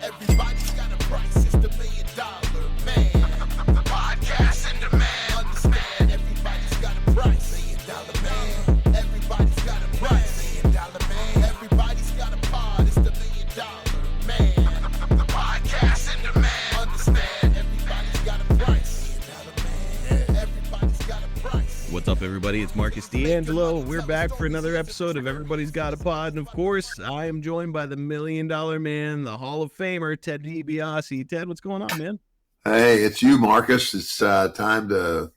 Everybody's got a price, it's the $1 million man. Podcast in demand. Understand, everybody's got a price. $1 million man. Everybody's got a price. $1 million man. Everybody's got a pod, it's the $1 million man. Podcast in demand. Understand, everybody's got a price. $1 million man. Everybody's got a price. What's up, everybody? It's Marcus D'Angelo. We're back for another episode of Everybody's Got a Pod. And of course, I am joined by the $1 million man, the Hall of Famer, Ted DiBiase. Ted, what's going on, man? Hey, it's you, Marcus. It's time to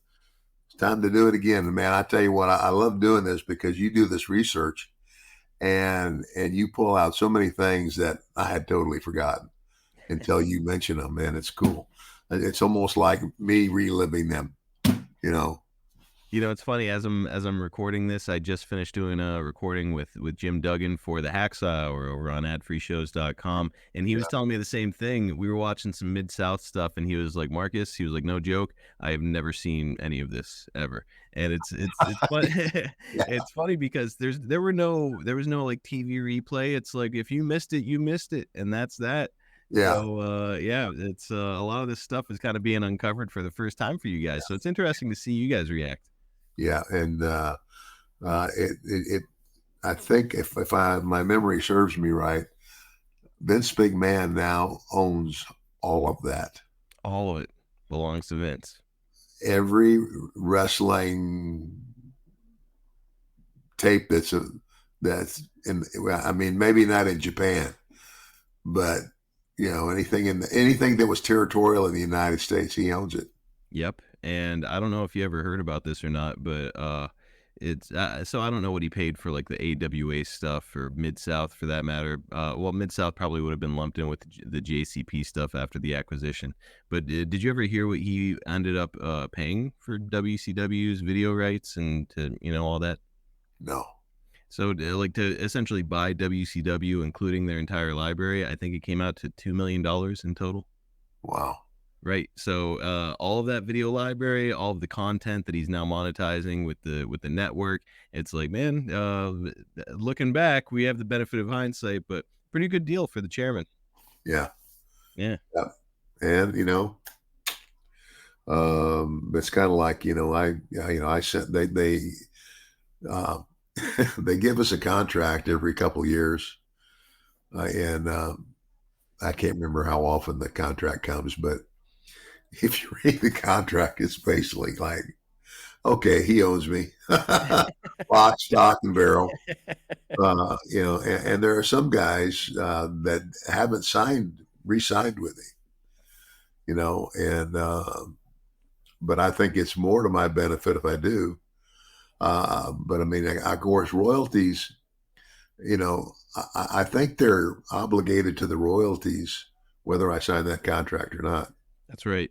do it again. And man, I tell you what, I love doing this because you do this research and you pull out so many things that I had totally forgotten until you mention them, man. It's cool. It's almost like me reliving them, you know. You know, it's funny, as I'm recording this, I just finished doing a recording with Jim Duggan for the Hacksaw Hour over on adfreeshows.com, and he was telling me the same thing. We were watching some Mid-South stuff, and he was like, Marcus, he was like, no joke, I have never seen any of this ever. And it's funny. It's funny because there was no like TV replay. It's like, if you missed it, you missed it, and that's that. Yeah. So, it's a lot of this stuff is kind of being uncovered for the first time for you guys. So it's interesting to see you guys react. Yeah, and I think if my memory serves me right, Vince McMahon now owns all of that. All of it belongs to Vince. Every wrestling tape that's in, I mean, maybe not in Japan, but you know, anything that was territorial in the United States, he owns it. Yep. And I don't know if you ever heard about this or not, but it's so I don't know what he paid for like the AWA stuff or Mid-South for that matter. Well, Mid-South probably would have been lumped in with the JCP stuff after the acquisition. But did you ever hear what he ended up paying for WCW's video rights and to, you know, all that? No. So like to essentially buy WCW, including their entire library, I think it came out to $2 million in total. Wow. Right. So all of that video library, all of the content that he's now monetizing with the network, it's like, man, looking back, we have the benefit of hindsight, but pretty good deal for the chairman. Yeah. Yeah. And, you know, it's kind of like, you know, I sent, they they give us a contract every couple of years. And I can't remember how often the contract comes, but if you read the contract, it's basically like, okay, he owes me lock, stock, and barrel. You know, and there are some guys that haven't re-signed with him, you know, and but I think it's more to my benefit if I do. But I mean, of course, royalties, you know, I think they're obligated to the royalties whether I sign that contract or not. That's right.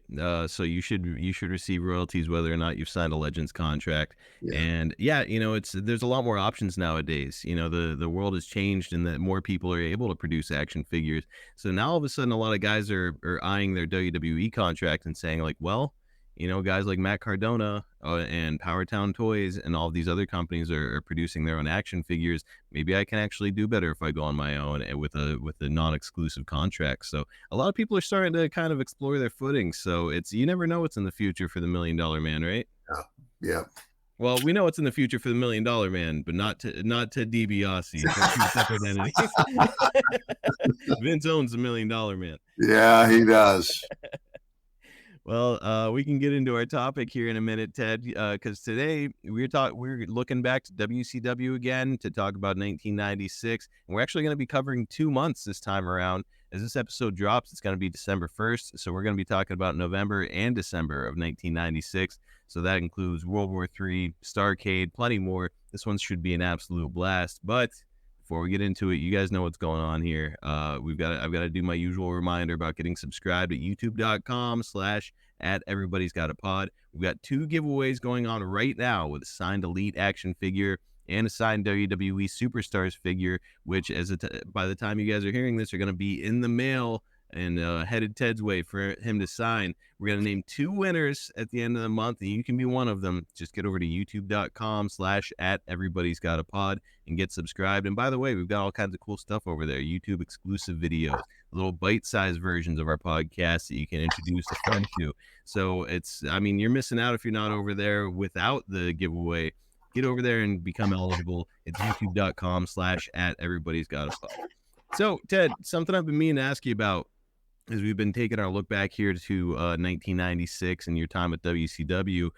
So you should receive royalties whether or not you've signed a Legends contract. Yeah. And yeah, you know, there's a lot more options nowadays. You know, the world has changed and that more people are able to produce action figures. So now all of a sudden, a lot of guys are eyeing their WWE contract and saying like, well, you know, guys like Matt Cardona and Powertown Toys and all of these other companies are producing their own action figures. Maybe I can actually do better if I go on my own and with a non-exclusive contract. So a lot of people are starting to kind of explore their footing. So you never know what's in the future for the $1 million man, right? Yeah. Well, we know what's in the future for the $1 million man, but not to DiBiase. Separate entities. Vince owns the $1 million man. Yeah, he does. Well, we can get into our topic here in a minute, Ted, because today we're looking back to WCW again to talk about 1996, and we're actually going to be covering 2 months this time around. As this episode drops, it's going to be December 1st, so we're going to be talking about November and December of 1996. So that includes World War III, Starrcade, plenty more. This one should be an absolute blast, but before we get into it, you guys know what's going on here. I've got to do my usual reminder about getting subscribed at youtube.com/@everybody's-got-a-pod. We've got 2 giveaways going on right now with a signed Elite action figure and a signed WWE Superstars figure, which by the time you guys are hearing this are going to be in the mail and headed Ted's way for him to sign. We're going to name 2 winners at the end of the month, and you can be one of them. Just get over to youtube.com/@everybody's-got-a-pod and get subscribed. And by the way, we've got all kinds of cool stuff over there. YouTube exclusive videos, little bite-sized versions of our podcast that you can introduce a friend to. So you're missing out if you're not over there without the giveaway. Get over there and become eligible. It's youtube.com/@everybody's-got-a-pod. So, Ted, something I've been meaning to ask you about as we've been taking our look back here to 1996 and your time at WCW,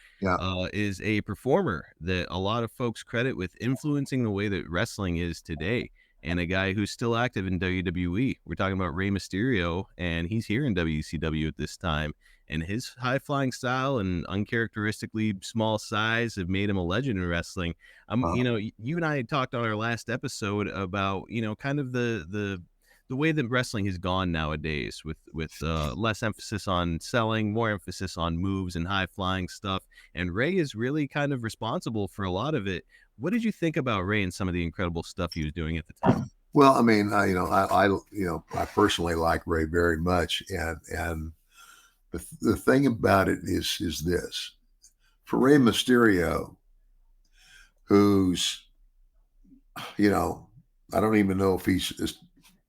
is a performer that a lot of folks credit with influencing the way that wrestling is today, and a guy who's still active in WWE. We're talking about Rey Mysterio, and he's here in WCW at this time. And his high-flying style and uncharacteristically small size have made him a legend in wrestling. You and I had talked on our last episode about, kind of the way that wrestling has gone nowadays with less emphasis on selling, more emphasis on moves and high-flying stuff. And Rey is really kind of responsible for a lot of it. What did you think about Rey and some of the incredible stuff he was doing at the time? Well, I personally like Rey very much, and the thing about it is this: for Rey Mysterio, who's, I don't even know if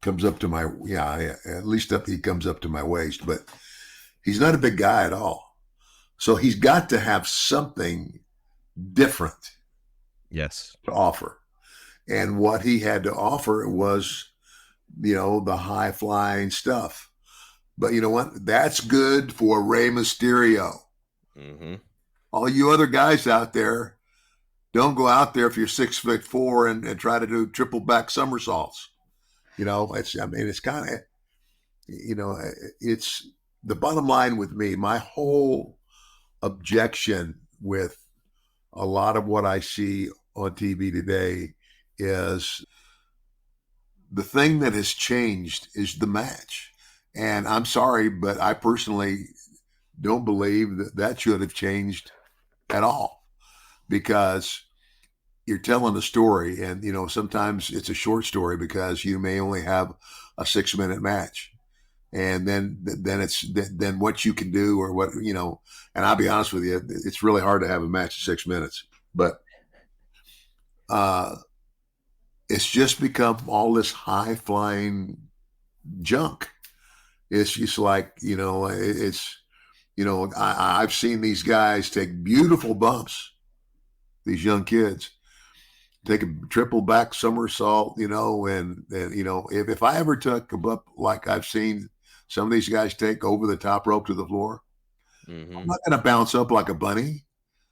comes up to my, at least he comes up to my waist, but he's not a big guy at all. So he's got to have something different, yes, to offer. And what he had to offer was, the high flying stuff. But you know what? That's good for Rey Mysterio. Mm-hmm. All you other guys out there, don't go out there if you're 6'4" and try to do triple back somersaults. It's kind of, it's the bottom line with me. My whole objection with a lot of what I see on TV today is the thing that has changed is the match. And I'm sorry, but I personally don't believe that should have changed at all, because you're telling a story, and sometimes it's a short story because you may only have a 6-minute match, and then what you can do, or what, and I'll be honest with you, it's really hard to have a match in 6 minutes, but it's just become all this high flying junk. It's just like, I've seen these guys take beautiful bumps, these young kids take a triple back somersault, and if I ever took a bump like I've seen some of these guys take over the top rope to the floor, mm-hmm. I'm not going to bounce up like a bunny.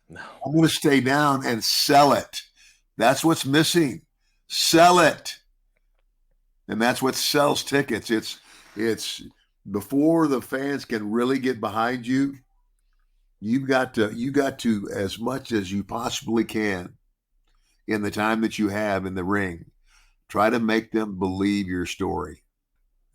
No. I'm going to stay down and sell it. That's what's missing. Sell it. And that's what sells tickets. It's before the fans can really get behind you, you got to, as much as you possibly can in the time that you have in the ring, try to make them believe your story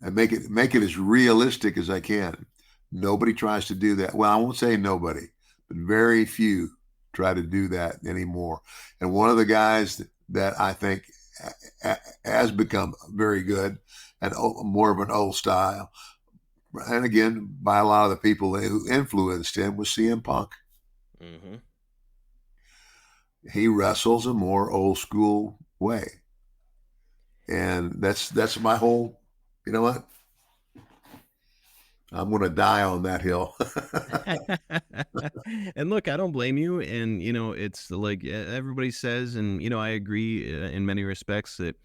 and make it as realistic as I can. Nobody tries to do that. Well, I won't say nobody, but very few try to do that anymore. And one of the guys that I think has become very good and more of an old style, and again, by a lot of the people who influenced him, was CM Punk. Mm-hmm. He wrestles a more old school way. And that's my whole, you know what? I'm going to die on that hill. And look, I don't blame you. And, it's like everybody says, and, I agree in many respects that,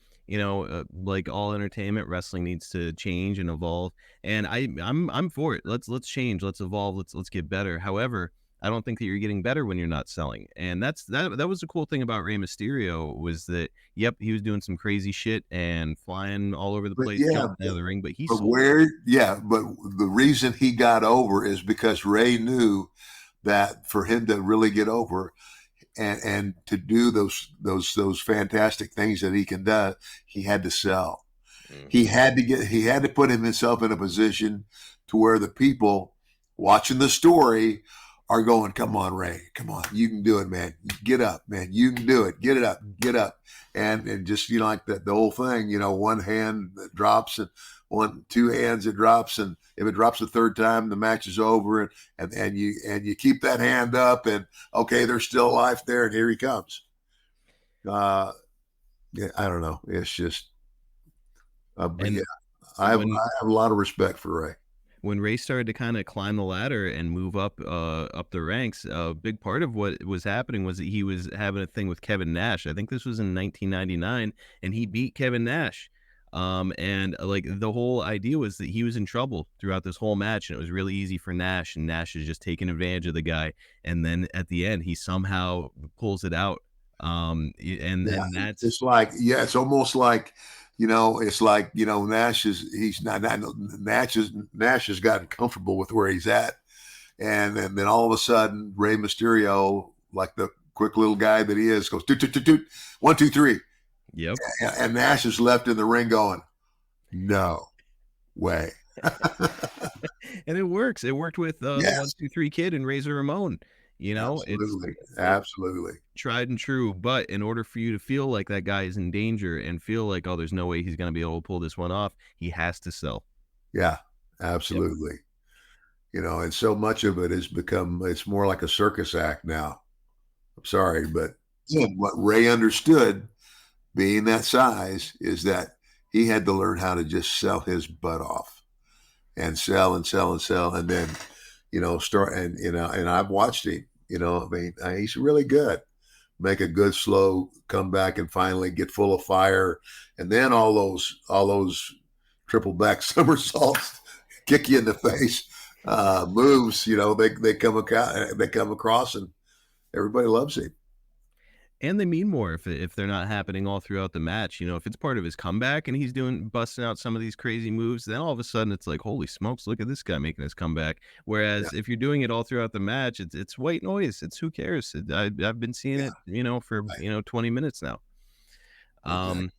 like all entertainment, wrestling needs to change and evolve. And I'm for it. Let's change, let's evolve, let's get better. However, I don't think that you're getting better when you're not selling. And that was the cool thing about Rey Mysterio, was that, yep, he was doing some crazy shit and flying all over the place, jumping out of the ring, but but the reason he got over is because Rey knew that for him to really get over and to do those fantastic things that he can do, he had to sell. Mm-hmm. He had to put himself in a position to where the people watching the story are going, come on, Ray, come on, you can do it, man. Get up, man. You can do it. Get it up, get up. And just, like the whole thing, one hand that drops and two hands it drops. And if it drops the third time, the match is over. And you keep that hand up and okay, there's still life there. And here he comes. Yeah, I don't know. It's just, but And yeah, I have a lot of respect for Ray. when Ray started to kind of climb the ladder and move up the ranks, a big part of what was happening was that he was having a thing with Kevin Nash. I think this was in 1999, and he beat Kevin Nash. And like the whole idea was that he was in trouble throughout this whole match, and it was really easy for Nash, and Nash is just taking advantage of the guy. And then at the end, he somehow pulls it out. And that's it's almost like, it's like, Nash has gotten comfortable with where he's at. And then all of a sudden, Rey Mysterio, like the quick little guy that he is, goes, toot, toot, toot, toot, 1, 2, 3. Yep. And Nash is left in the ring going, no way. And it works. It worked with the 1, 2, 3 Kid and Razor Ramon. Absolutely. Tried and true. But in order for you to feel like that guy is in danger and feel like, oh, there's no way he's going to be able to pull this one off, he has to sell. Yeah, absolutely. Yep. And so much of it has become, it's more like a circus act now. I'm sorry, but what Ray understood, being that size, is that he had to learn how to just sell his butt off and sell and sell and sell. And then, start, and I've watched him, he's really good. Make a good slow comeback and finally get full of fire. And then all those triple back somersaults kick you in the face, moves, they come across and everybody loves him. And they mean more if they're not happening all throughout the match. If it's part of his comeback and he's busting out some of these crazy moves, then all of a sudden it's like, holy smokes, look at this guy making his comeback. Whereas if you're doing it all throughout the match, it's white noise. It's who cares? I've been seeing it, for 20 minutes now. Exactly.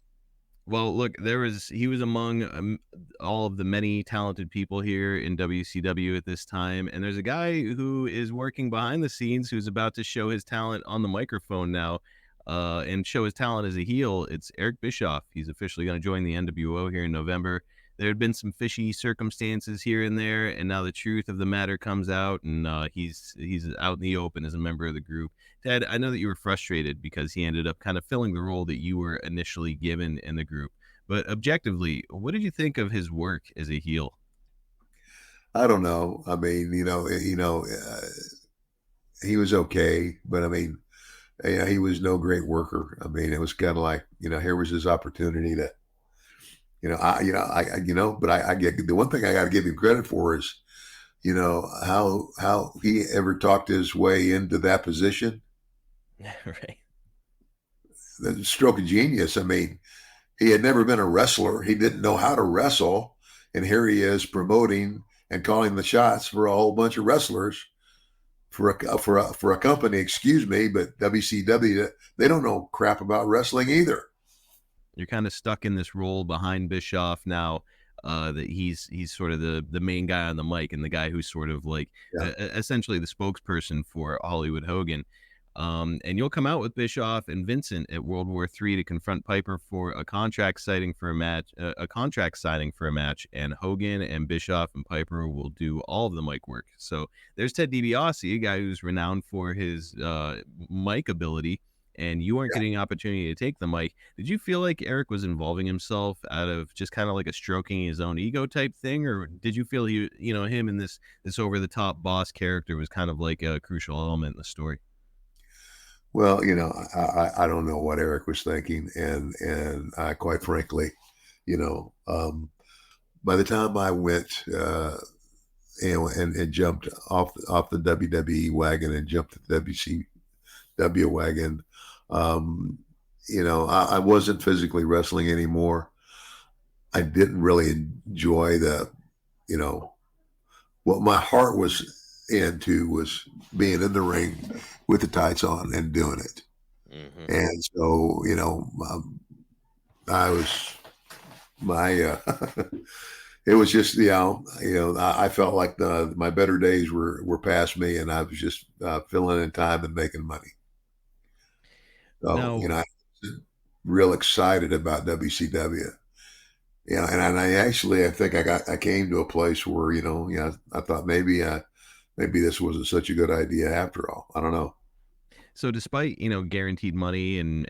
Well, look, he was among all of the many talented people here in WCW at this time. And there's a guy who is working behind the scenes who's about to show his talent on the microphone now, and show his talent as a heel. It's Eric Bischoff. He's officially going to join the NWO here in November. There had been some fishy circumstances here and there, and now the truth of the matter comes out, and he's out in the open as a member of the group. Ted, I know that you were frustrated because he ended up kind of filling the role that you were initially given in the group. But objectively, what did you think of his work as a heel? I don't know. I mean, he was okay, but I mean, he was no great worker. I mean, it was kind of like, here was his opportunity to, but I get the one thing I got to give him credit for is, how he ever talked his way into that position. Right. The stroke of genius. I mean, he had never been a wrestler. He didn't know how to wrestle. And here he is promoting and calling the shots for a whole bunch of wrestlers for a company, excuse me, but WCW, they don't know crap about wrestling either. You're kind of stuck in this role behind Bischoff now, that he's sort of the main guy on the mic and the guy who's sort of like essentially the spokesperson for Hollywood Hogan. And you'll come out with Bischoff and Vincent at World War III to confront Piper for a contract signing for a match, and Hogan and Bischoff and Piper will do all of the mic work. So there's Ted DiBiase, a guy who's renowned for his mic ability, and you weren't getting an opportunity to take the mic. Did you feel like Eric was involving himself out of just kind of like a stroking his own ego type thing, or did you feel him in this over the top boss character was kind of like a crucial element in the story? Well, I don't know what Eric was thinking, and I quite frankly, by the time I went, and jumped off the WWE wagon and jumped to the WCW wagon, I wasn't physically wrestling anymore. I didn't really enjoy what my heart was into was being in the ring with the tights on and doing it. Mm-hmm. And so, I was it was just, I felt like my better days were past me, and I was just filling in time and making money. So, Now, I was real excited about WCW. And I think I came to a place where, I thought maybe this wasn't such a good idea after all. I don't know. so despite, guaranteed money and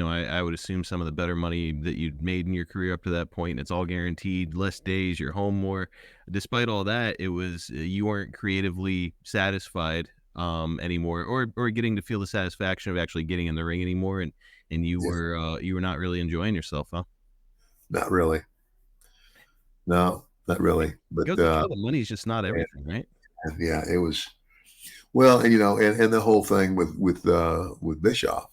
I would assume some of the better money that you'd made in your career up to that point, it's all guaranteed, less days, you're home more. Despite all that, it was you weren't creatively satisfied anymore, or getting to feel the satisfaction of actually getting in the ring anymore, and Yeah, you were not really enjoying yourself, huh? not really. No, not really. But Goes to show the money's just not and, everything, right? and yeah, it was well, and the whole thing with Bischoff.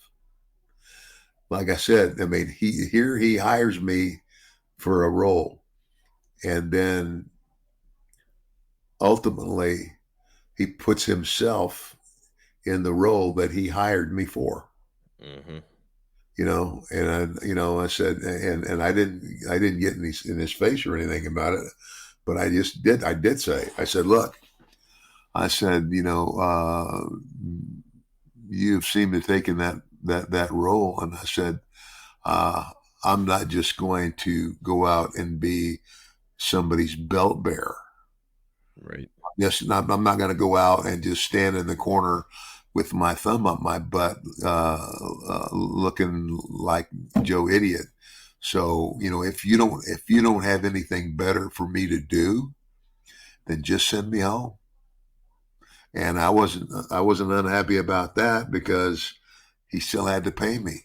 Like I said, I mean, he hires me for a role, and then ultimately he puts himself in the role that he hired me for. Mm-hmm. I said, and I didn't get in his face or anything about it, but I did say, I said, look, I said, you've seemed to have taken that role, and I said, uh, I'm not just going to go out and be somebody's belt bearer. Right. Yes, I'm not going to go out and just stand in the corner with my thumb up my butt, looking like Joe Idiot. So, if you don't have anything better for me to do, then just send me home. And I wasn't unhappy about that, because he still had to pay me,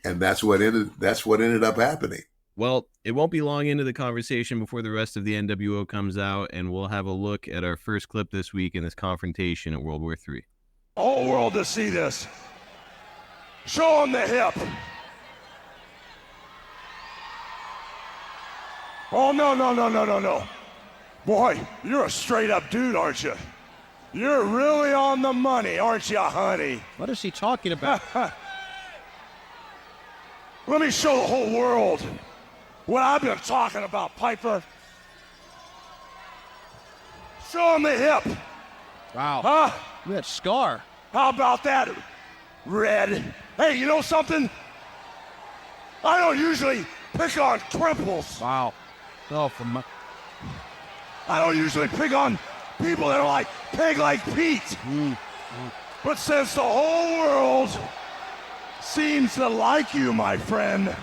and that's what ended up happening. Well, it won't be long into the conversation before the rest of the NWO comes out, and we'll have a look at our first clip this week in this confrontation at World War III. Whole world to see this. Show him the hip. Oh, no. Boy, you're a straight up dude, aren't you? You're really on the money, aren't you, honey? What is he talking about? Let me show the whole world what I've been talking about, Piper. Show him the hip. Wow. Huh? Look at that scar. How about that, Red? Hey, you know something? I don't usually pick on cripples. Wow. Oh, from I don't usually pick on people that are like Peg like Pete. But since the whole world seems to like you, my friend,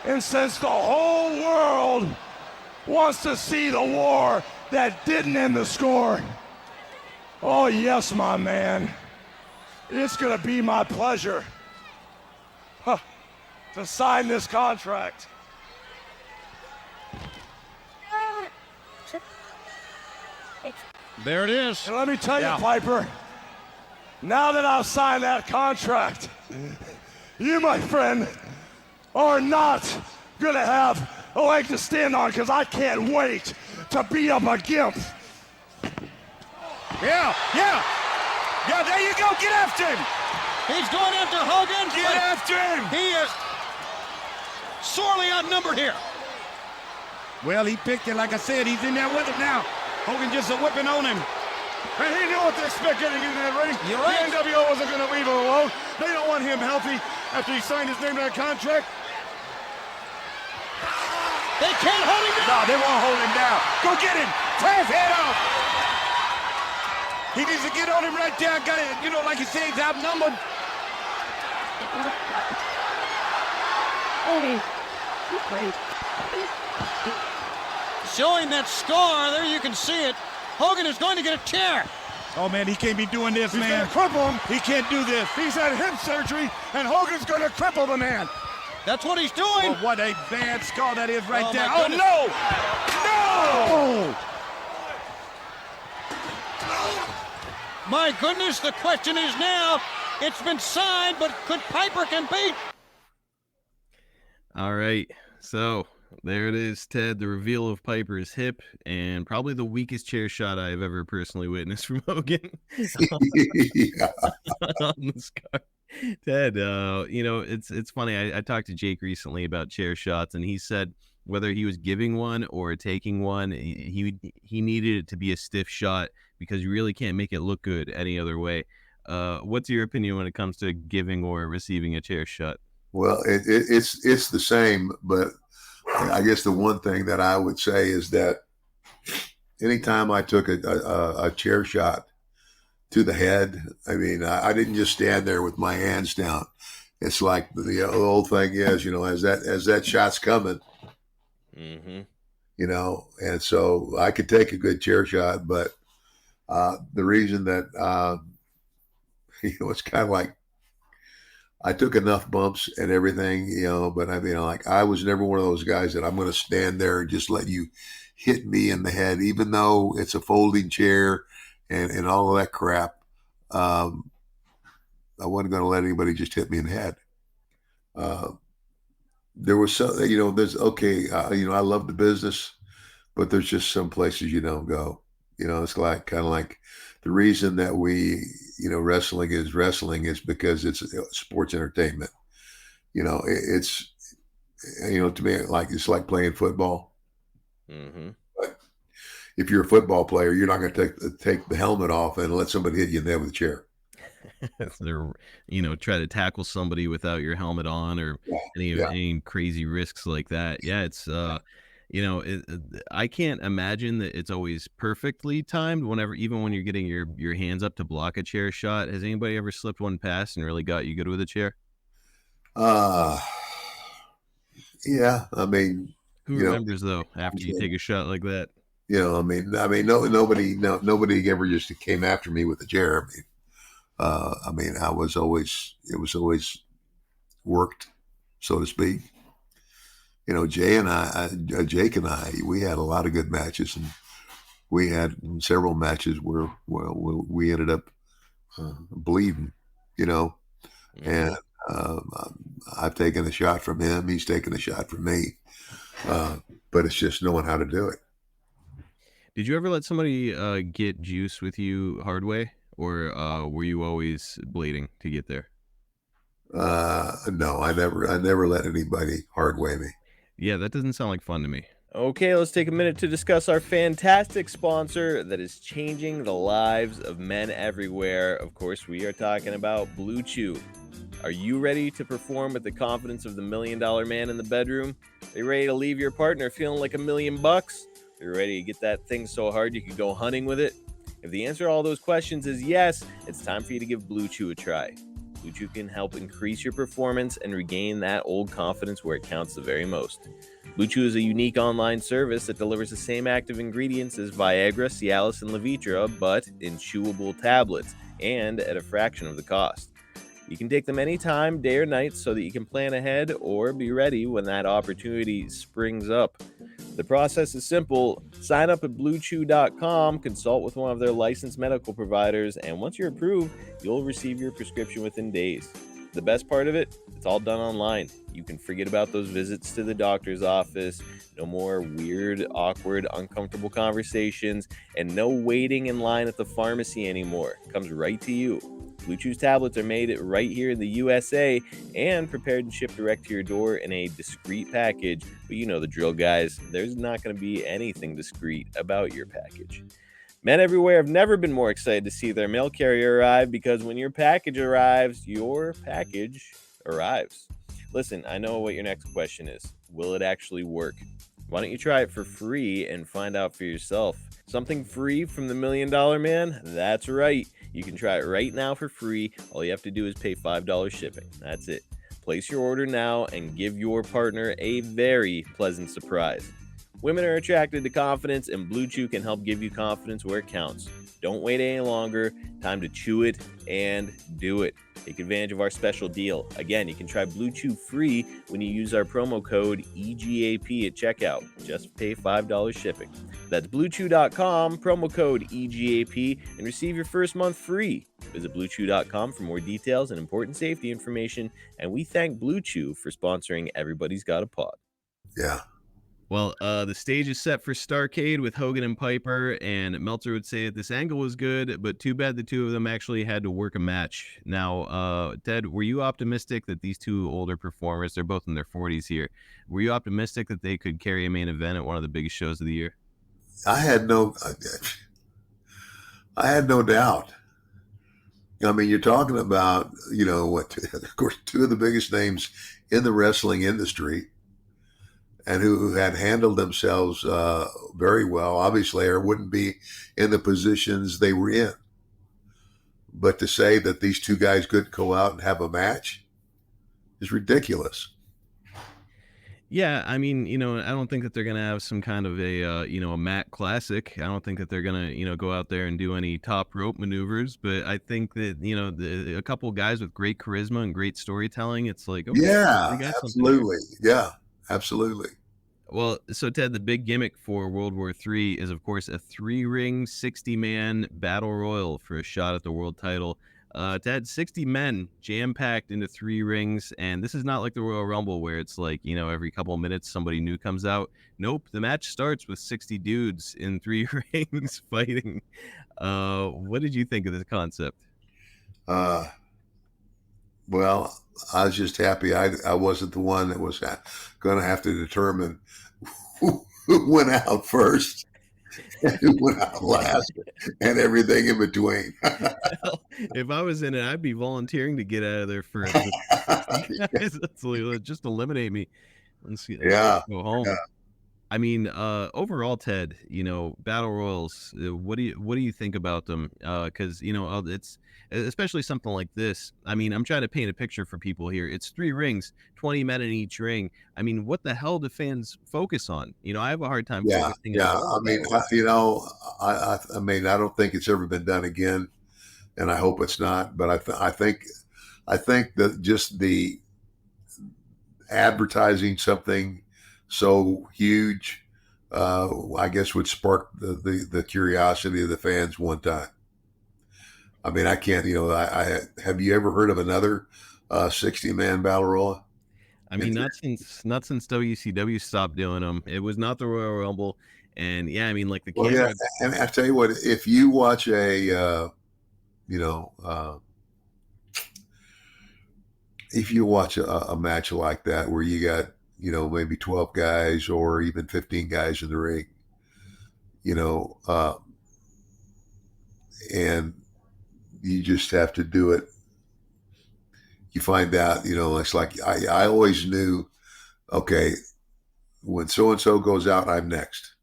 and since the whole world wants to see the war that didn't end the score, oh yes, my man, it's gonna be my pleasure to sign this contract. there it is. And let me tell Yeah. you, Piper, now that I've signed that contract, you, my friend, are not gonna have a leg to stand on, because I can't wait to beat up a gimp. Yeah. There you go. Get after him. He's going after Hogan. Get after him! He is sorely outnumbered here. Well, he picked it. Like I said, he's in there with it now. Hogan just a whipping on him. And he knew what to expect getting in that ring. You're right. The NWO wasn't gonna leave him alone. They don't want him healthy after he signed his name to that contract. They can't hold him down. No, they won't hold him down. Go get him. Tear his head off. He needs to get on him right there. Got it. Like you say, he's outnumbered. Showing that scar. There you can see it. Hogan is going to get a chair. Oh, man, he can't be doing this, He's man. gonna cripple him. He can't do this. He's had hip surgery, and Hogan's gonna cripple the man. That's what he's doing. Oh, what a bad scar that is right Oh, there. my Oh, goodness. no! No! My goodness, the question is now, it's been signed, but could Piper compete? All right, so there it is, Ted, the reveal of Piper's hip, and probably the weakest chair shot I've ever personally witnessed from Hogan Yeah. on the scar. Ted, it's funny. I talked to Jake recently about chair shots, and he said whether he was giving one or taking one, he needed it to be a stiff shot because you really can't make it look good any other way. What's your opinion when it comes to giving or receiving a chair shot? Well, it's the same, but I guess the one thing that I would say is that anytime I took a chair shot to the head, I mean, I didn't just stand there with my hands down. It's like the old thing is, as that shot's coming, Mm-hmm. and so I could take a good chair shot, but the reason that it's kind of like I took enough bumps and everything, but I mean, like I was never one of those guys that I'm going to stand there and just let you hit me in the head, even though it's a folding chair and all of that crap. I wasn't going to let anybody just hit me in the head. There was some, there's okay. I love the business, but there's just some places you don't go. It's like kind of like the reason that wrestling is because it's sports entertainment. It's to me it's like playing football. Mm-hmm. But if you're a football player, you're not going to take the helmet off and let somebody hit you in the head with a chair. They're, try to tackle somebody without your helmet on or any crazy risks like that. Yeah, it's I can't imagine that it's always perfectly timed even when you're getting your hands up to block a chair shot. Has anybody ever slipped one past and really got you good with a chair? Yeah, I mean, who remembers though after you take a shot like that? Nobody ever just came after me with a chair. It was always worked, so to speak. Jake and I, we had a lot of good matches, and we had several matches where we ended up bleeding, Mm-hmm. and I've taken a shot from him. He's taken a shot from me, but it's just knowing how to do it. Did you ever let somebody get juice with you hard way, or were you always bleeding to get there? No, I never let anybody hard way me. Yeah, that doesn't sound like fun to me. Okay, let's take a minute to discuss our fantastic sponsor that is changing the lives of men everywhere. Of course, we are talking about Blue Chew. Are you ready to perform with the confidence of the $1 million man in the bedroom? Are you ready to leave your partner feeling like $1 million? Are you ready to get that thing so hard you could go hunting with it? If the answer to all those questions is yes, it's time for you to give Blue Chew a try. Blue Chew can help increase your performance and regain that old confidence where it counts the very most. Blue Chew is a unique online service that delivers the same active ingredients as Viagra, Cialis, and Levitra, but in chewable tablets and at a fraction of the cost. You can take them anytime, day or night, so that you can plan ahead or be ready when that opportunity springs up. The process is simple. Sign up at BlueChew.com, consult with one of their licensed medical providers, and once you're approved, you'll receive your prescription within days. The best part of it, it's all done online. You can forget about those visits to the doctor's office, no more weird, awkward, uncomfortable conversations, and no waiting in line at the pharmacy anymore. It comes right to you. Blue Chew's tablets are made right here in the USA and prepared and shipped direct to your door in a discreet package. But you know the drill, guys. There's not going to be anything discreet about your package. Men everywhere have never been more excited to see their mail carrier arrive, because when your package arrives, your package arrives. Listen, I know what your next question is. Will it actually work? Why don't you try it for free and find out for yourself? Something free from the $1 million man? That's right. You can try it right now for free. All you have to do is pay $5 shipping. That's it. Place your order now and give your partner a very pleasant surprise. Women are attracted to confidence, and Blue Chew can help give you confidence where it counts. Don't wait any longer. Time to chew it and do it. Take advantage of our special deal. Again, you can try Blue Chew free when you use our promo code EGAP at checkout. Just pay $5 shipping. That's BlueChew.com, promo code EGAP, and receive your first month free. Visit BlueChew.com for more details and important safety information, and we thank Blue Chew for sponsoring Everybody's Got a Pod. Yeah. Well, the stage is set for Starrcade with Hogan and Piper, and Meltzer would say that this angle was good, but too bad the two of them actually had to work a match. Now, Ted, were you optimistic that these two older performers, they're both in their 40s here, were you optimistic that they could carry a main event at one of the biggest shows of the year? I had no, I had no doubt. I mean, you're talking about, what, of course, two of the biggest names in the wrestling industry and who had handled themselves very well, obviously, or wouldn't be in the positions they were in. But to say that these two guys couldn't go out and have a match is ridiculous. Yeah, I mean, I don't think that they're gonna have some kind of a mat classic. I don't think that they're gonna, go out there and do any top rope maneuvers. But I think that, a couple guys with great charisma and great storytelling, it's like, okay, Yeah, we got something here. absolutely. Yeah, absolutely. Well, so Ted, the big gimmick for World War III is, of course, a 3-ring, 60-man battle royal for a shot at the world title. Ted, 60 men jam-packed into 3 rings, and this is not like the Royal Rumble where it's like, every couple of minutes somebody new comes out. Nope, the match starts with 60 dudes in 3 rings fighting. What did you think of this concept? Uh, well, I was just happy I wasn't the one that was going to have to determine who went out first and who went out last and everything in between. Hell, if I was in it, I'd be volunteering to get out of there first. With 60 guys. That's like, just eliminate me. Let's Yeah. go home. I mean, overall, Ted, battle royals. What do you think about them? Because it's especially something like this. I mean, I'm trying to paint a picture for people here. It's 3 rings, 20 men in each ring. I mean, what the hell do fans focus on? I have a hard time Yeah. focusing Yeah. on. I mean, I mean, I don't think it's ever been done again, and I hope it's not. But I think that just the advertising something so huge, I guess, would spark the curiosity of the fans one time. I mean, I can't, I have you ever heard of another 60-man battle royal? I mean, not since WCW stopped doing them. It was not the Royal Rumble, and yeah, I mean, like the Well, yeah, camera. and I tell you what, if you watch if you watch a match like that where you got, maybe 12 guys or even 15 guys in the ring, you know, uh, and you just have to do it. You find out, it's like I always knew, okay, when so and so goes out, I'm next.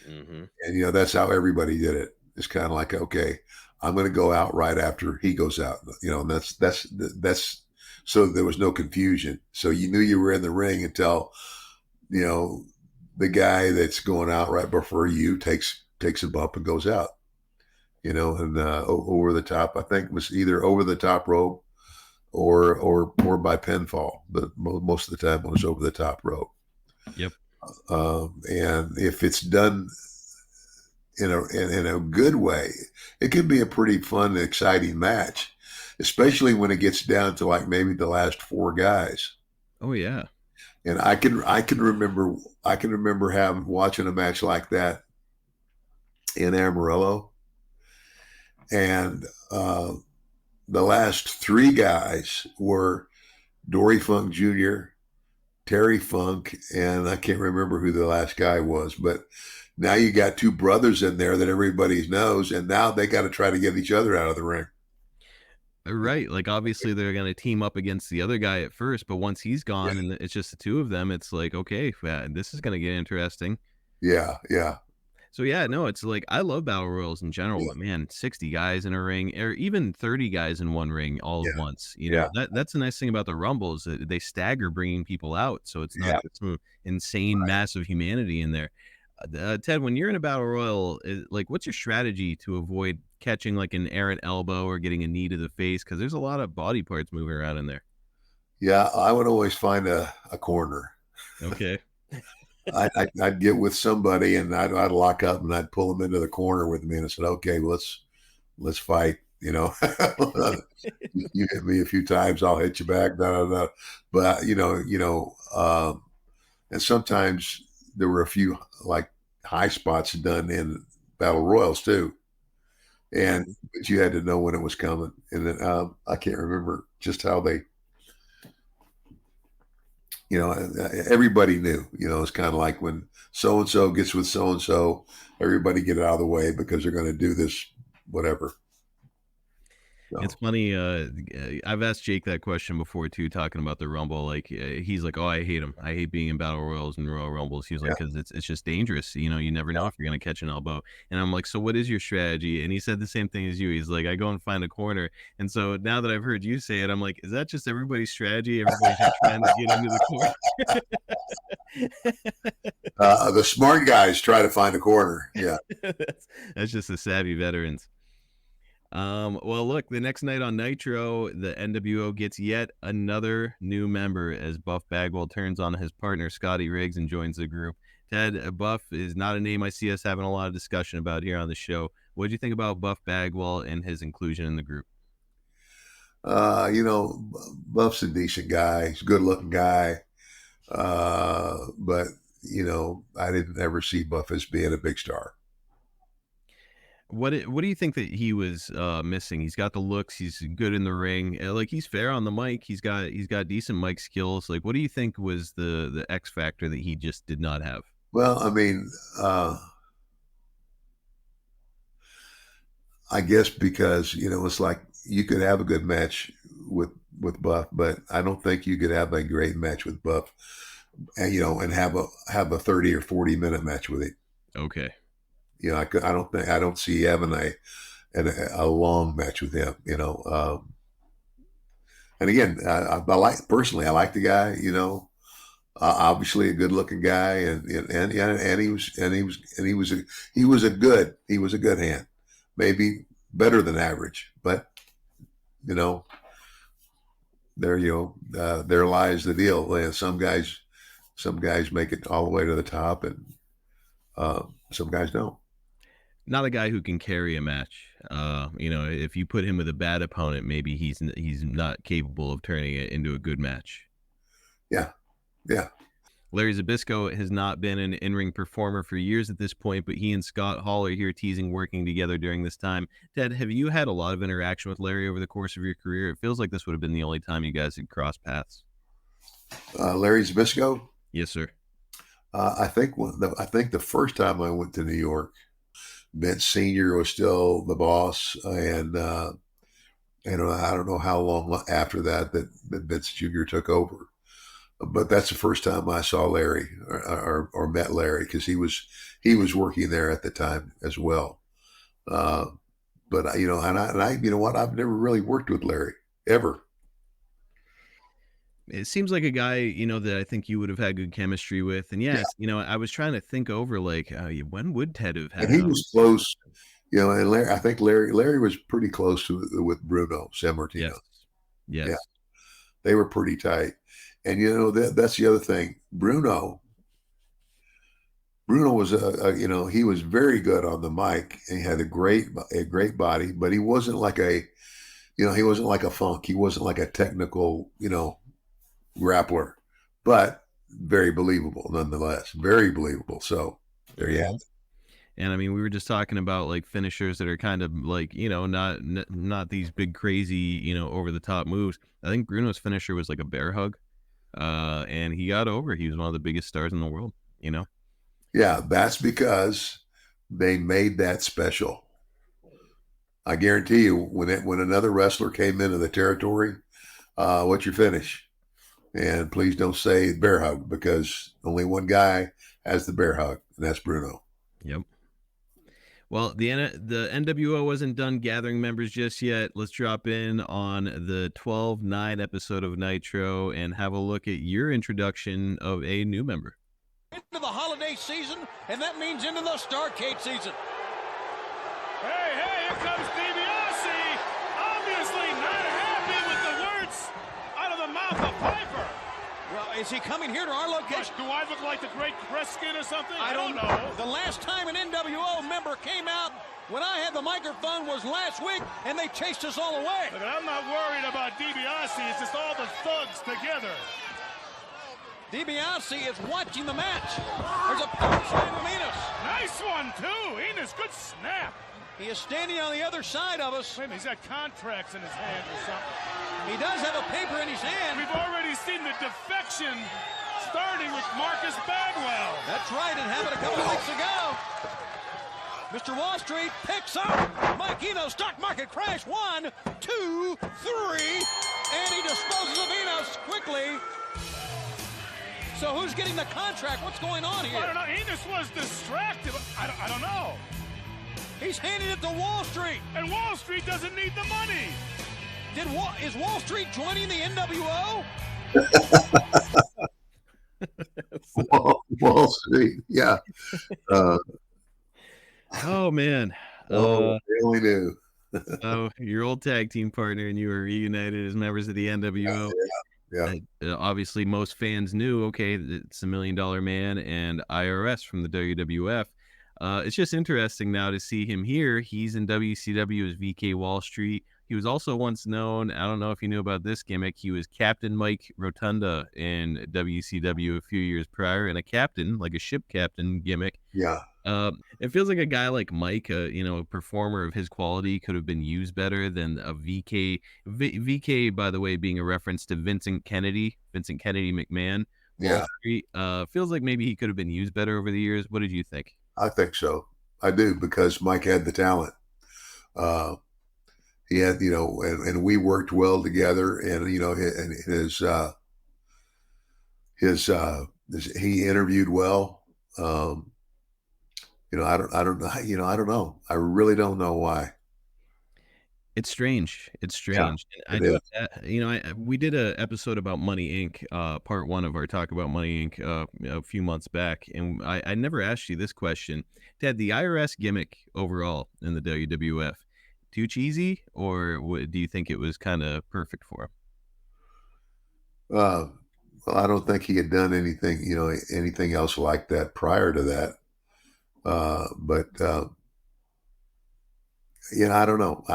Hmm. And that's how everybody did it. It's kind of like, okay, I'm going to go out right after he goes out. And that's so there was no confusion. So you knew you were in the ring until the guy that's going out right before you takes a bump and goes out. And over the top. I think it was either over the top rope or by pinfall, but most of the time it was over the top rope. Yep. And if it's done in a good way, it can be a pretty fun and exciting match, especially when it gets down to like maybe the last 4 guys. Oh yeah. And I can remember watching a match like that in Amarillo, and the last 3 guys were Dory Funk Jr., Terry Funk, and I can't remember who the last guy was, but now you got 2 brothers in there that everybody knows, and now they got to try to get each other out of the ring. Right. Like obviously they're going to team up against the other guy at first, but once he's gone and it's just the 2 of them, it's like, okay, this is going to get interesting. Yeah, yeah. So yeah, no, it's like I love battle royals in general, Yeah. but man, 60 guys in a ring or even 30 guys in one ring all at once. That's the nice thing about the Rumble is that they stagger bringing people out, so it's not just some insane mass of humanity in there. Ted, when you're in a battle royal, like what's your strategy to avoid catching like an errant elbow or getting a knee to the face? Because there's a lot of body parts moving around in there. Yeah, I would always find a corner. Okay. I'd get with somebody and I'd lock up and I'd pull them into the corner with me and I said, okay, let's fight. You hit me a few times, I'll hit you back. But and sometimes there were a few like high spots done in battle royals too, but you had to know when it was coming. And then I can't remember just how they, everybody knew. It's kind of like when so and so gets with so and so, everybody get out of the way because they're going to do this, whatever. So. It's funny. I've asked Jake that question before too, talking about the Rumble. Like he's like, "Oh, I hate him. I hate being in battle royals and Royal Rumbles." He's like, "Because it's just dangerous. You never know if you're gonna catch an elbow." And I'm like, "So what is your strategy?" And he said the same thing as you. He's like, "I go and find a corner." And so now that I've heard you say it, I'm like, "Is that just everybody's strategy? Everybody's just trying to get into the corner?" The smart guys try to find a corner. Yeah, that's just the savvy veterans. Well, look, the next night on Nitro, the NWO gets yet another new member as Buff Bagwell turns on his partner Scotty Riggs and joins the group. Ted, Buff is not a name I see us having a lot of discussion about here on the show. What did you think about Buff Bagwell and his inclusion in the group? Buff's a decent guy. He's a good-looking guy. But I didn't ever see Buff as being a big star. What do you think that he was missing? He's got the looks. He's good in the ring. Like he's fair on the mic. He's got decent mic skills. Like, what do you think was the X factor that he just did not have? Well, I mean, I guess because it's like you could have a good match with Buff, but I don't think you could have a great match with Buff, and have a 30 or 40-minute match with him. Okay. I don't see having a long match with him. And again, I like the guy. Obviously a good-looking guy, and he was a good hand, maybe better than average, but there lies the deal. Some guys make it all the way to the top, and some guys don't. Not a guy who can carry a match. If you put him with a bad opponent, maybe he's not capable of turning it into a good match. Yeah. Larry Zbyszko has not been an in-ring performer for years at this point, but he and Scott Hall are here teasing working together during this time. Ted, have you had a lot of interaction with Larry over the course of your career? It feels like this would have been the only time you guys had crossed paths. Larry Zbyszko? Yes, sir. I think the first time I went to New York, Vince Sr. was still the boss, and I don't know how long after that Vince Jr. took over. But that's the first time I saw Larry or met Larry, because he was working there at the time as well. But I've never really worked with Larry ever. It seems like a guy, that I think you would have had good chemistry with. And yes, I was trying to think over like, when would Ted have had? And he was close, and Larry, I think Larry was pretty close with Bruno Sammartino. Yes. Yeah, they were pretty tight. And that's the other thing. Bruno was he was very good on the mic, and he had a great body, but he wasn't like a Funk. He wasn't like a technical, grappler, but very believable nonetheless. Very believable. So there you have it. And I mean, we were just talking about like finishers that are kind of like, not these big, crazy, over the top moves. I think Bruno's finisher was like a bear hug. And he got over. He was one of the biggest stars in the world, Yeah, that's because they made that special. I guarantee you, when another wrestler came into the territory, what's your finish? And please don't say bear hug, because only one guy has the bear hug, and that's Bruno. Yep. Well, the NWO wasn't done gathering members just yet. Let's drop in on the 12/9 episode of Nitro and have a look at your introduction of a new member. Into the holiday season, and that means into the Starrcade season. Hey, here comes DiBiase. Obviously not happy with the words out of the mouth of Piper. Well, is he coming here to our location? Do I look like the great Kreskin or something? I don't know. The last time an NWO member came out when I had the microphone was last week, and they chased us all away. Look, I'm not worried about DiBiase. It's just all the thugs together. DiBiase is watching the match. There's a power slam from Enos. Nice one, too. Enos, good snap. He is standing on the other side of us. Wait a minute, he's got contracts in his hand or something. He does have a paper in his hand. We've already seen the defection starting with Marcus Bagwell. That's right, it happened a couple of weeks ago. Mr. Wall Street picks up Mike Enos. Stock market crash. 1, 2, 3. And he disposes of Enos quickly. So who's getting the contract? What's going on here? I don't know. Enos was distracted. I don't know. He's handing it to Wall Street. And Wall Street doesn't need the money. Is Wall Street joining the NWO? Wall Street, yeah. Oh man. They only knew. Oh, your old tag team partner and you were reunited as members of the NWO. Yeah. Obviously, most fans knew, okay, it's the $1 Million Man and IRS from the WWF. It's just interesting now to see him here. He's in WCW as VK Wall Street. He was also once known, I don't know if you knew about this gimmick, he was Captain Mike Rotunda in WCW a few years prior, and a captain, like a ship captain gimmick. Yeah. It feels like a guy like Mike, a performer of his quality, could have been used better than a VK. VK, by the way, being a reference to Vincent Kennedy McMahon. Yeah. Wall Street. Feels like maybe he could have been used better over the years. What did you think? I think so. I do, because Mike had the talent. He had, and we worked well together, and he interviewed well. I don't know. I really don't know why. It's strange. Yeah, We did an episode about Money Inc., part 1 of our talk about Money Inc. A few months back, and I never asked you this question. Ted, the IRS gimmick overall in the WWF, too cheesy, or do you think it was kind of perfect for him? Well, I don't think he had done anything else like that prior to that. But I don't know.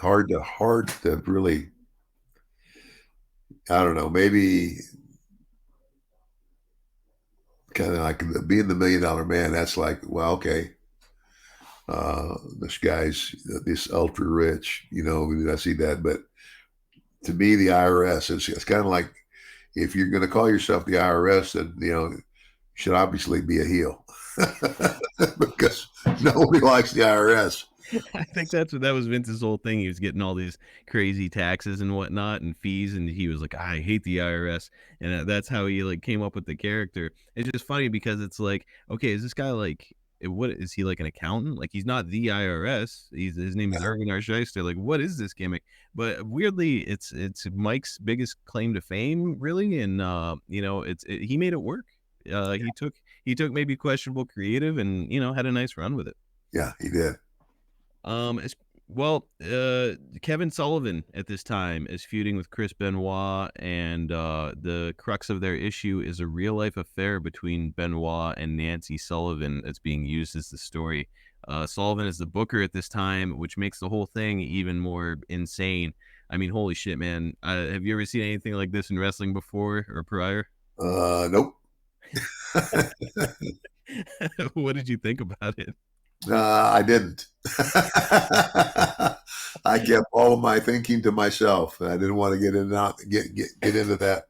Hard to really. I don't know. Maybe kind of like being the $1 Million Man. That's like, well, okay. This guy's this ultra rich. I see that, but to me, the IRS it's kind of like, if you're going to call yourself the IRS, then you should obviously be a heel because nobody likes the IRS. I think that was Vince's whole thing. He was getting all these crazy taxes and whatnot and fees, and he was like, I hate the IRS, and that's how he came up with the character. It's just funny because it's like, okay, is this guy what is he, like an accountant? Like, he's not the IRS. His name is Irvin R. Shyster. Like, what is this gimmick? But weirdly, it's Mike's biggest claim to fame, really, and he made it work. He took maybe questionable creative and had a nice run with it. Yeah, he did. Kevin Sullivan at this time is feuding with Chris Benoit, and the crux of their issue is a real-life affair between Benoit and Nancy Sullivan that's being used as the story. Sullivan is the booker at this time, which makes the whole thing even more insane. I mean, holy shit, man. Have you ever seen anything like this in wrestling before or prior? Nope. What did you think about it? I didn't. I kept all of my thinking to myself. I didn't want to get into that.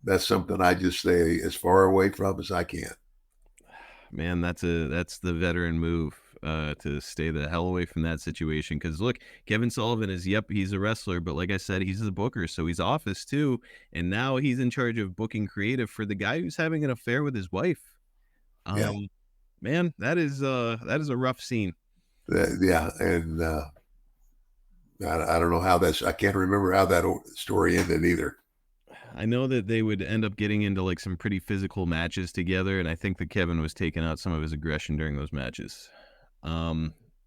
That's something I just stay as far away from as I can. Man, that's the veteran move, to stay the hell away from that situation. Because look, Kevin Sullivan he's a wrestler, but like I said, he's a booker, so he's office too, and now he's in charge of booking creative for the guy who's having an affair with his wife. Yeah. Man, that is a rough scene. Yeah, and I don't know how I can't remember how that story ended either. I know that they would end up getting into some pretty physical matches together, and I think that Kevin was taking out some of his aggression during those matches.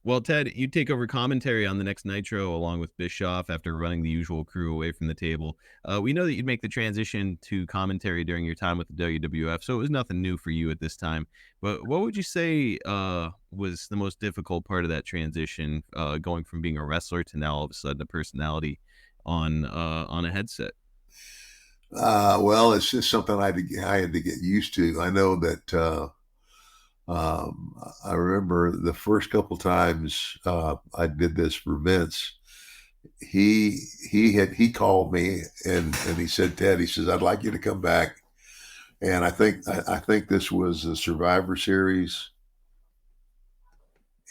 Well, Ted, you take over commentary on the next Nitro along with Bischoff after running the usual crew away from the table. We know that you'd make the transition to commentary during your time with the WWF, so it was nothing new for you at this time. But what would you say was the most difficult part of that transition, going from being a wrestler to now all of a sudden a personality on a headset? Well, it's just something I had to get used to. I know that I remember the first couple times I did this for Vince. He called me and he said, Ted, he says, I'd like you to come back. And I think this was a Survivor Series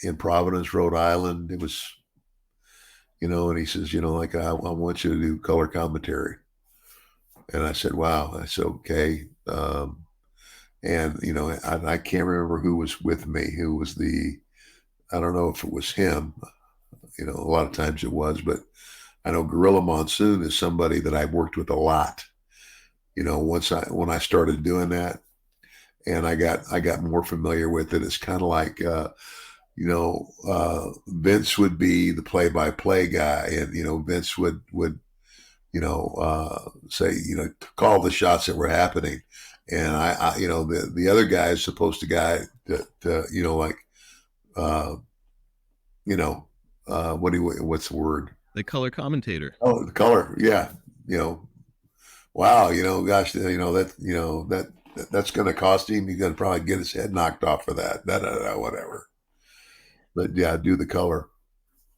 in Providence, Rhode Island. It was, and he says, like I want you to do color commentary. And I said, wow. I said, okay. And, I can't remember who was with me, I don't know if it was him, a lot of times it was, but I know Gorilla Monsoon is somebody that I've worked with a lot, when I started doing that and I got more familiar with it. It's kind of like, Vince would be the play-by-play guy and, Vince would say, call the shots that were happening. And I the other guy is supposed to guy that, what's the word? The color commentator. Oh, the color. Yeah. Wow. Gosh, that's going to cost him. He's going to probably get his head knocked off for that. Whatever. But yeah, do the color.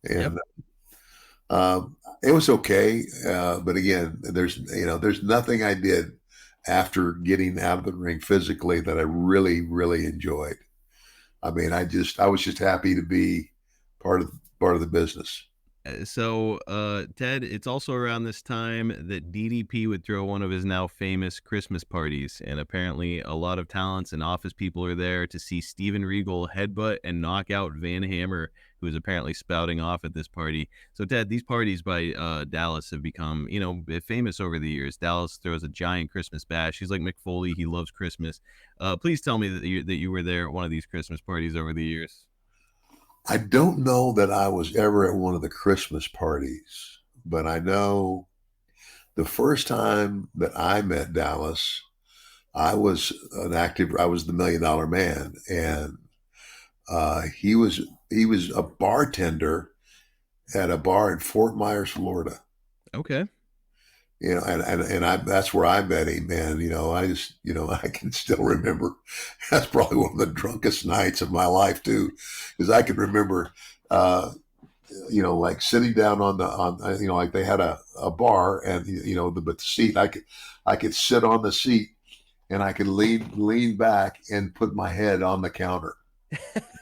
And, it was okay. But again, there's nothing I did after getting out of the ring physically that I really, really enjoyed. I mean, I was just happy to be part of the business. So, Ted, it's also around this time that DDP would throw one of his now famous Christmas parties, and apparently a lot of talents and office people are there to see Steven Regal headbutt and knock out Van Hammer, who is apparently spouting off at this party. So, Ted, these parties by Dallas have become, famous over the years. Dallas throws a giant Christmas bash. He's like Mick Foley. He loves Christmas. Please tell me that you were there at one of these Christmas parties over the years. I don't know that I was ever at one of the Christmas parties, but I know the first time that I met Dallas, I was the $1 Million Man, and he was a bartender at a bar in Fort Myers, Florida. Okay. That's where I met him, man. I can still remember. That's probably one of the drunkest nights of my life too, because I can remember, like sitting down like they had a bar and but the seat I could sit on the seat and I could lean back and put my head on the counter.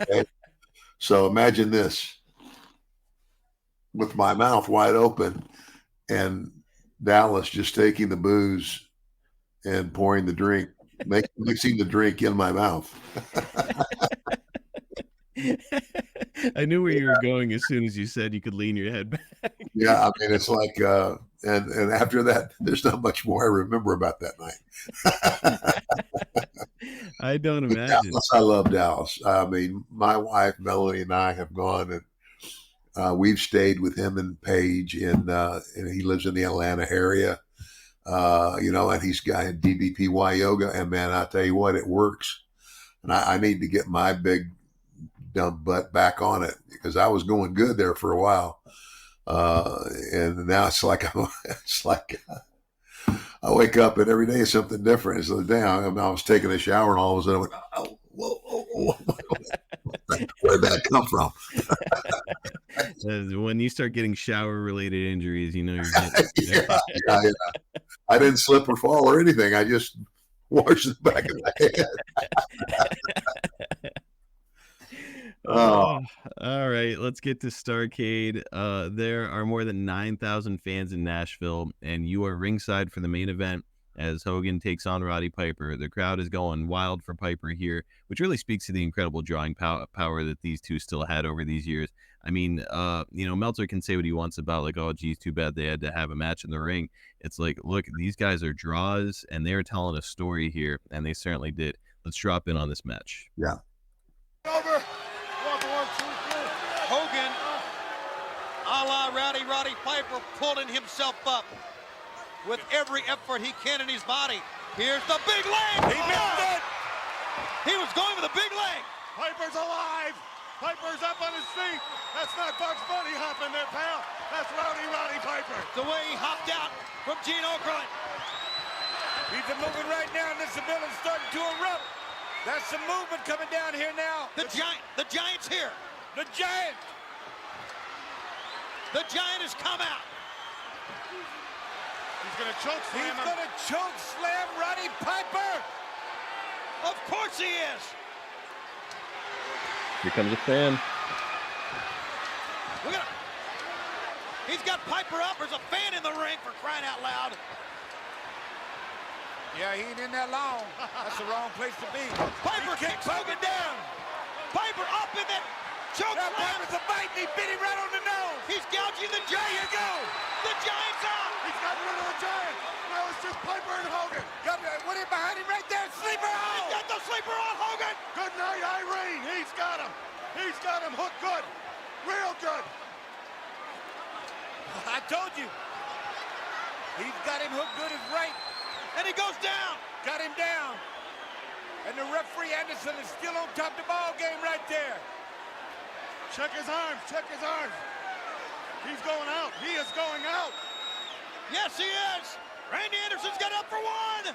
Okay? So imagine this, with my mouth wide open and Dallas just taking the booze and pouring the drink, mixing the drink in my mouth. I knew where you were going as soon as you said you could lean your head back. Yeah, I mean, it's like, and after that, there's not much more I remember about that night. I don't imagine. Dallas, I love Dallas. I mean, my wife Melanie and I have gone and we've stayed with him and Paige, and he lives in the Atlanta area, and he's got DDPY yoga, and man, I tell you what, it works. And I need to get my big dumb butt back on it because I was going good there for a while, and now it's like I wake up and every day is something different. So damn, I was taking a shower and all of a sudden I went, oh, whoa. Where'd that come from? When you start getting shower-related injuries, you're getting. Yeah. I didn't slip or fall or anything. I just washed the back of my head. All right, let's get to Starrcade. There are more than 9,000 fans in Nashville, and you are ringside for the main event as Hogan takes on Roddy Piper. The crowd is going wild for Piper here, which really speaks to the incredible drawing power that these two still had over these years. I mean, Meltzer can say what he wants about like, oh, geez, too bad they had to have a match in the ring. It's like, look, these guys are draws, and they're telling a story here, and they certainly did. Let's drop in on this match. Yeah. Over. Piper pulling himself up with every effort he can in his body. Here's the big leg. He missed it. He was going for the big leg. Piper's alive. Piper's up on his feet. That's not Bugs Bunny hopping there, pal. That's Roddy Piper. The way he hopped out from Gene Okerlund. He's moving right now, and this building's starting to erupt. That's some movement coming down here now. The Giant's here. The Giant. The Giant has come out. He's going to choke slam He's him. going to choke slam Roddy Piper. Of course he is. Here comes a fan. Look at him. He's got Piper up. There's a fan in the ring, for crying out loud. Yeah, he ain't in that long. That's the wrong place to be. Piper kicks Hogan down. Piper up in that choke Now slam. Piper's a bite, and he bit him right on the nose. He's gouging the Giant. There you go. The Giant's out. He's got rid of the Giant. Now it's just Piper and Hogan. What in behind him right there? Sleeper He's hold. got the sleeper on Hogan. Good night, Irene. He's got him. He's got him hooked good. Real good. I told you. He's got him hooked good as right. And he goes down. Got him down. And the referee Anderson is still on top of the ball game right there. Check his arms. Check his arms. He's going out. He is going out. Yes, he is. Randy Anderson's got it up for one.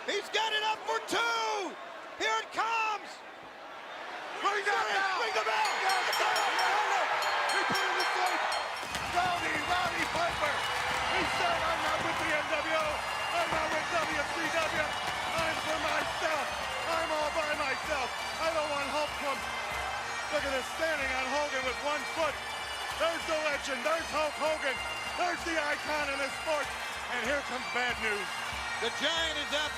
He's got it up for two. Here it comes. Ring the bell. Ring the bell. He put him to sleep. Roddy Piper. He said, I'm not with the NWO. I'm not with WCW. I'm for myself. I'm all by myself. I don't want help from. Look at this, standing on Hogan with one foot. There's the legend. There's Hulk Hogan. There's the icon in this sport. And here comes bad news. The Giant is up.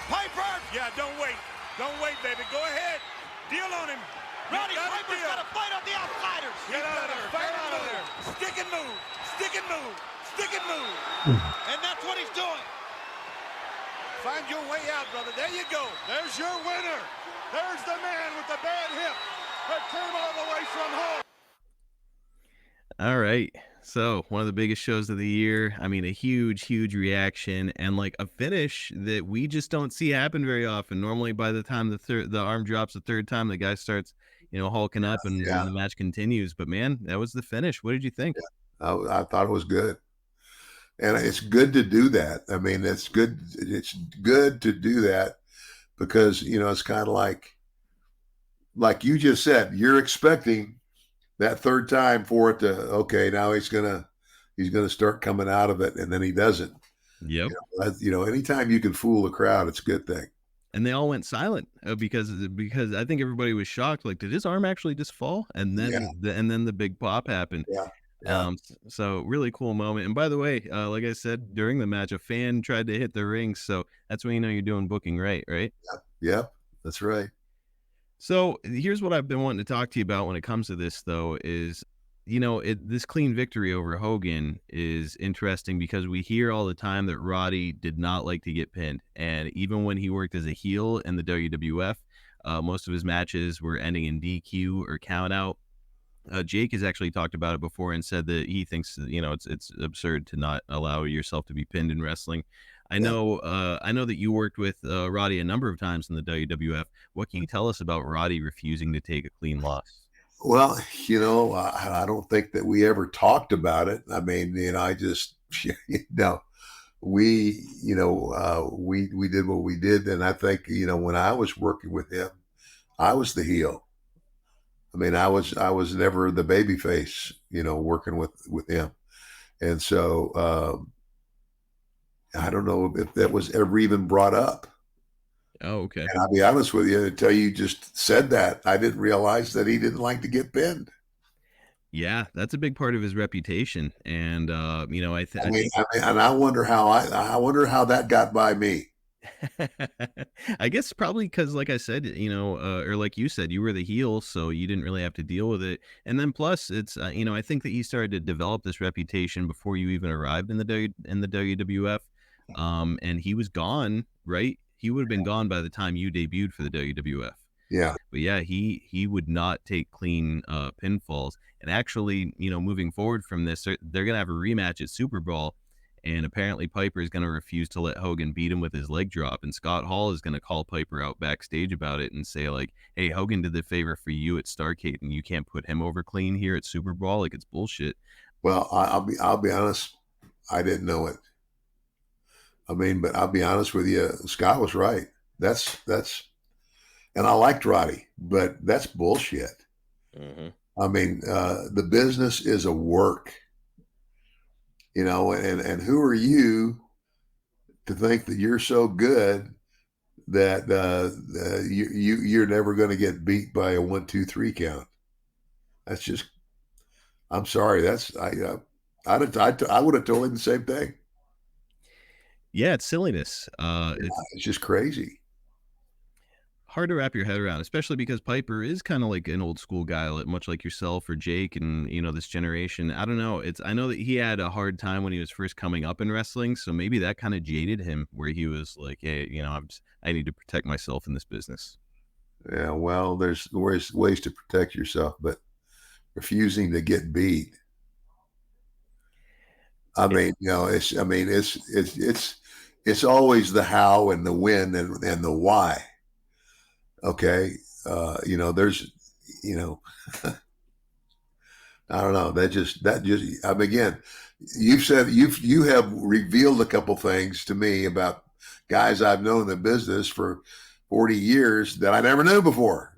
Piper. Yeah, don't wait. Don't wait, baby. Go ahead. Deal on him. Roddy You gotta Piper's deal. got to fight on the outsiders. Get out of there. Fight Get and out of move. there. Stick and move. Stick and move. Stick and move. And that's what he's doing. Find your way out, brother. There you go. There's your winner. There's the man with the bad hip that came all the way from home. All right. So one of the biggest shows of the year. I mean, a huge reaction and like a finish that we just don't see happen very often. Normally, by the time the arm drops the third time, the guy starts, hulking up and the match continues. But man, that was the finish. What did you think? I thought it was good. And it's good to do that. I mean, it's good. It's good to do that because, it's kind of like you just said, you're expecting that third time for it to, okay, now he's going to start coming out of it. And then he doesn't. Yep. Anytime you can fool the crowd, it's a good thing. And they all went silent because I think everybody was shocked. Like, did his arm actually just fall? And then the big pop happened. Yeah. So really cool moment. And by the way, like I said, during the match, a fan tried to hit the ring. So that's when you're doing booking right? Yep. That's right. So here's what I've been wanting to talk to you about when it comes to this, though, is, this clean victory over Hogan is interesting because we hear all the time that Roddy did not like to get pinned. And even when he worked as a heel in the WWF, most of his matches were ending in DQ or count out. Jake has actually talked about it before and said that he thinks that, it's absurd to not allow yourself to be pinned in wrestling. I know that you worked with Roddy a number of times in the WWF. What can you tell us about Roddy refusing to take a clean loss? Well, I don't think that we ever talked about it. I mean, I just, we did what we did. And I think, when I was working with him, I was the heel. I mean, I was never the baby face, working with him. And so, I don't know if that was ever even brought up. Oh, okay. And I'll be honest with you, until you just said that, I didn't realize that he didn't like to get pinned. Yeah, that's a big part of his reputation. And, and I wonder how that got by me. I guess probably because, like I said, or like you said, you were the heel, so you didn't really have to deal with it. And then plus, it's I think that he started to develop this reputation before you even arrived in the WWF, and he was gone, right? He would have been gone by the time you debuted for the WWF. Yeah. But yeah, he would not take clean pinfalls. And actually, moving forward from this, they're gonna have a rematch at Super Bowl, and apparently Piper is gonna refuse to let Hogan beat him with his leg drop. And Scott Hall is gonna call Piper out backstage about it and say like, "Hey, Hogan did the favor for you at Starrcade, and you can't put him over clean here at Super Bowl. Like, it's bullshit." Well, I'll be honest. I didn't know it. I mean, but I'll be honest with you. Scott was right. That's, and I liked Roddy, but that's bullshit. Mm-hmm. I mean, the business is a work, and who are you to think that you're so good that you're never going to get beat by a 1-2-3 count? That's just, I'm sorry. I would have told him the same thing. Yeah, it's silliness. It's just crazy. Hard to wrap your head around, especially because Piper is kind of like an old school guy, much like yourself or Jake and this generation. I don't know. I know that he had a hard time when he was first coming up in wrestling, so maybe that kind of jaded him, where he was like, "Hey, I need to protect myself in this business." Yeah, well, there's ways to protect yourself, but refusing to get beat. I mean, it's always the how and the when and the why. Okay. There's, I don't know. I mean, again, you have revealed a couple things to me about guys I've known in the business for 40 years that I never knew before.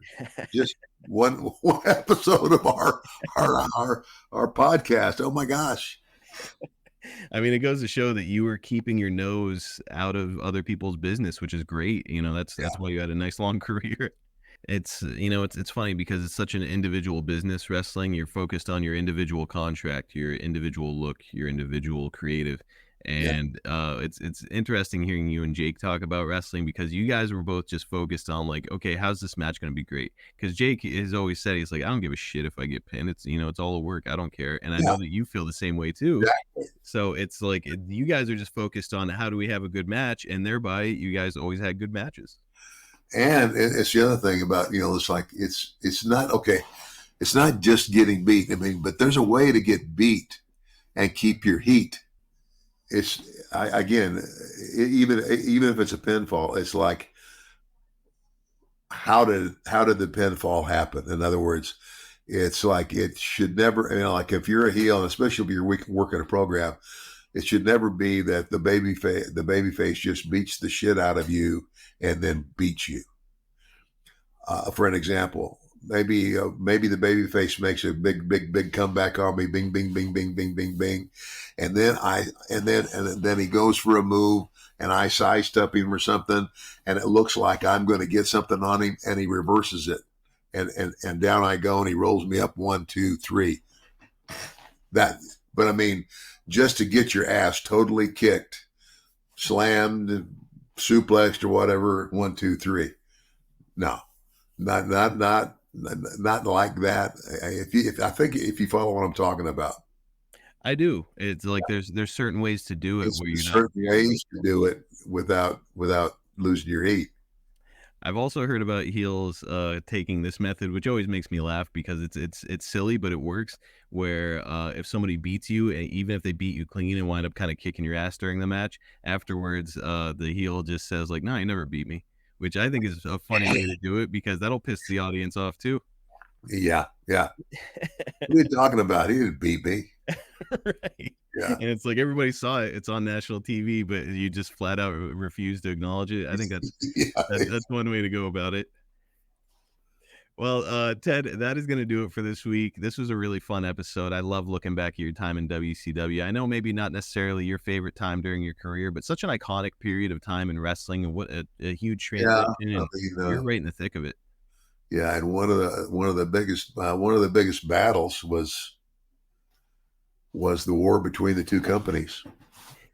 Just one episode of our podcast. Oh my gosh. I mean, it goes to show that you were keeping your nose out of other people's business, which is great. That's why you had a nice long career. It's funny because it's such an individual business, wrestling. You're focused on your individual contract, your individual look, your individual creative. And it's interesting hearing you and Jake talk about wrestling, because you guys were both just focused on like, okay, how's this match going to be great? Because Jake has always said, he's like, I don't give a shit if I get pinned. It's all a work. I don't care. And I know that you feel the same way too. Exactly. So it's like you guys are just focused on how do we have a good match, and thereby you guys always had good matches. And it's the other thing about, it's like, it's not, okay. It's not just getting beat. I mean, but there's a way to get beat and keep your heat. Even if it's a pinfall, it's like, how did the pinfall happen? In other words, it's like, it should never, like if you're a heel, and especially if you're working a program, it should never be that the baby face just beats the shit out of you and then beats you. For an example, maybe the baby face makes a big comeback on me, bing, bing, bing, bing, bing, bing, bing, and then he goes for a move, and I sidestep him or something, and it looks like I'm going to get something on him, and he reverses it, and down I go, and he rolls me up 1, 2, 3. But I mean, just to get your ass totally kicked, slammed, suplexed, or whatever, 1, 2, 3. No, not like that. I think if you follow what I'm talking about, I do. It's like there's certain ways to do it there's where you're not. certain ways to do it without losing your heat. I've also heard about heels taking this method, which always makes me laugh because it's silly, but it works. Where if somebody beats you, and even if they beat you clean and wind up kind of kicking your ass during the match, afterwards the heel just says like, "No, you never beat me," which I think is a funny way to do it, because that'll piss the audience off too. Yeah. What are you talking about? He didn't beat me. Right. Yeah. And it's like everybody saw it. It's on national TV, but you just flat out refuse to acknowledge it. I think that's one way to go about it. Well, Ted, that is going to do it for this week. This was a really fun episode. I love looking back at your time in WCW. I know maybe not necessarily your favorite time during your career, but such an iconic period of time in wrestling, and what a huge transition. And you're right in the thick of it. Yeah, and one of the biggest battles was the war between the two companies.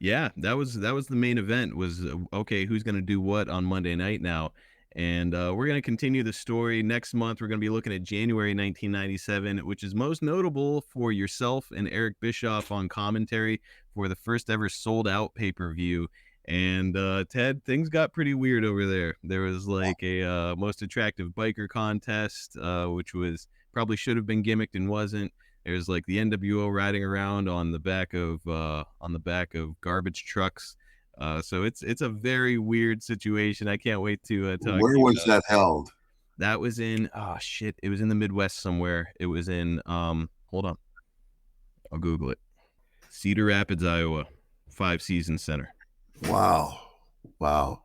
Yeah, that was the main event. Was okay, who's going to do what on Monday night now? And we're going to continue the story next month. We're going to be looking at January 1997, which is most notable for yourself and Eric Bischoff on commentary for the first ever sold out pay-per-view. And Ted, things got pretty weird over there. There was like a most attractive biker contest, which was probably should have been gimmicked and wasn't. There's like the NWO riding around on the back of garbage trucks. So it's a very weird situation. I can't wait to talk. Where was that held? That was in it was in the Midwest somewhere. It was in hold on, I'll Google it. Cedar Rapids, Iowa, 5 Seasons Center. Wow. All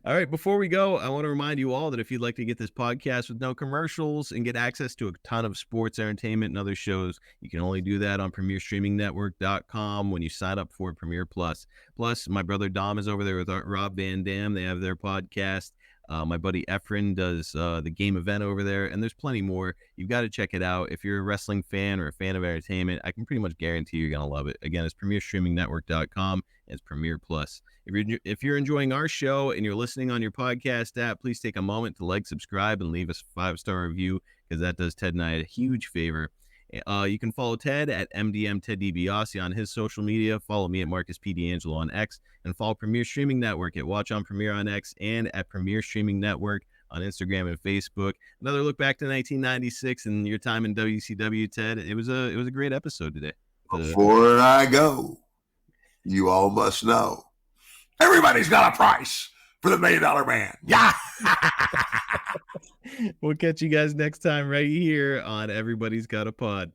right, before we go, I want to remind you all that if you'd like to get this podcast with no commercials and get access to a ton of sports, entertainment, and other shows, you can only do that on PremierStreamingNetwork.com when you sign up for Premier Plus. Plus, my brother Dom is over there with Rob Van Dam. They have their podcast. My buddy Efren does the game event over there, and there's plenty more. You've got to check it out. If you're a wrestling fan or a fan of entertainment, I can pretty much guarantee you're going to love it. Again, it's PremierStreamingNetwork.com, and it's Premier Plus. If you're enjoying our show and you're listening on your podcast app, please take a moment to like, subscribe, and leave us a 5-star review, because that does Ted and I a huge favor. You can follow Ted at MDM Ted DiBiase on his social media. Follow me at Marcus P. D'Angelo on X, and follow Premier Streaming Network at Watch on Premier on X and at Premier Streaming Network on Instagram and Facebook. Another look back to 1996 and your time in WCW, Ted. It was a great episode today. Before I go, you all must know everybody's got a price for the $1 Million Man. Yeah. We'll catch you guys next time right here on Everybody's Got a Pod.